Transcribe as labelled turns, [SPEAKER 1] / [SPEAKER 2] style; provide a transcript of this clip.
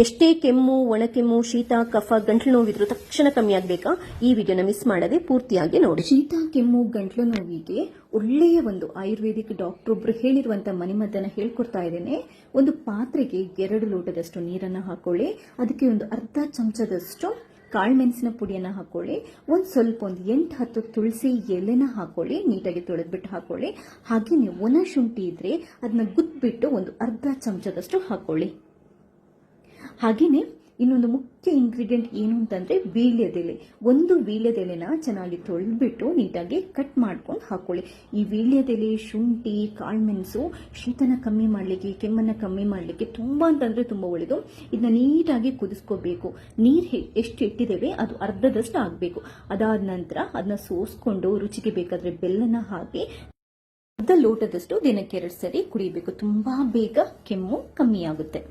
[SPEAKER 1] ಎಷ್ಟೇ ಕೆಮ್ಮು, ಒಣಕೆಮ್ಮು, ಶೀತ, ಕಫ, ಗಂಟ್ಲು ನೋವಿದ್ರೂ ತಕ್ಷಣ ಕಮ್ಮಿ ಆಗಬೇಕಾ? ಈ ವಿಡಿಯೋನ ಮಿಸ್ ಮಾಡದೆ ಪೂರ್ತಿಯಾಗಿ ನೋಡಿ. ಶೀತ, ಕೆಮ್ಮು, ಗಂಟ್ಲು ನೋವಿಗೆ ಒಳ್ಳೆಯ ಒಂದು ಆಯುರ್ವೇದಿಕ್ ಡಾಕ್ಟರ್ ಒಬ್ರು ಹೇಳಿರುವಂತ ಮನೆಮದ್ದನ್ನ ಹೇಳ್ಕೊಡ್ತಾ ಇದ್ದೇನೆ. ಒಂದು ಪಾತ್ರೆಗೆ 2 ಲೋಟದಷ್ಟು ನೀರನ್ನ ಹಾಕೊಳ್ಳಿ. ಅದಕ್ಕೆ ಒಂದು ಅರ್ಧ ಚಮಚದಷ್ಟು ಕಾಳುಮೆಣಸಿನ ಪುಡಿಯನ್ನ ಹಾಕೊಳ್ಳಿ. ಒಂದು 8-10 ತುಳಸಿ ಎಲೆನ ಹಾಕೊಳ್ಳಿ. ನೀಟಾಗಿ ತೊಳೆದ್ಬಿಟ್ಟು ಹಾಕೊಳ್ಳಿ. ಹಾಗೆ ನೀವು ಒಣ ಶುಂಠಿ ಇದ್ರೆ ಅದನ್ನ ಗುದ್ಬಿಟ್ಟು ಒಂದು ಅರ್ಧ ಚಮಚದಷ್ಟು ಹಾಕೊಳ್ಳಿ. ಹಾಗೇನೆ ಇನ್ನೊಂದು ಮುಖ್ಯ ಇಂಗ್ರೀಡಿಯೆಂಟ್ ಏನು ಅಂತಂದ್ರೆ ವೀಳ್ಯದೆಲೆ. ಒಂದು ವೀಳ್ಯದೆಲೆನ ಚೆನ್ನಾಗಿ ತೊಳೆದ್ಬಿಟ್ಟು ನೀಟಾಗಿ ಕಟ್ ಮಾಡ್ಕೊಂಡು ಹಾಕೊಳ್ಳಿ. ಈ ವೀಳ್ಯದೆಲೆ, ಶುಂಠಿ, ಕಾಳುಮೆಣಸು ಶೀತನ ಕಮ್ಮಿ ಮಾಡಲಿಕ್ಕೆ, ಕೆಮ್ಮನ್ನ ಕಮ್ಮಿ ಮಾಡಲಿಕ್ಕೆ ತುಂಬಾ ಅಂತಂದ್ರೆ ತುಂಬಾ ಒಳ್ಳೆಯದು. ಇದನ್ನ ನೀಟಾಗಿ ಕುದಿಸ್ಕೋಬೇಕು. ನೀರು ಎಷ್ಟು ಇಟ್ಟಿದ್ದೇವೆ ಅದು ಅರ್ಧದಷ್ಟು ಆಗಬೇಕು. ಅದಾದ ನಂತರ ಅದನ್ನ ಸೋಸ್ಕೊಂಡು ರುಚಿಗೆ ಬೇಕಾದ್ರೆ ಬೆಲ್ಲನ ಹಾಕಿ ಅರ್ಧ ಲೋಟದಷ್ಟು ದಿನಕ್ಕೆ 2 ಸರಿ ಕುಡಿಯಬೇಕು. ತುಂಬಾ ಬೇಗ ಕೆಮ್ಮು ಕಮ್ಮಿ ಆಗುತ್ತೆ.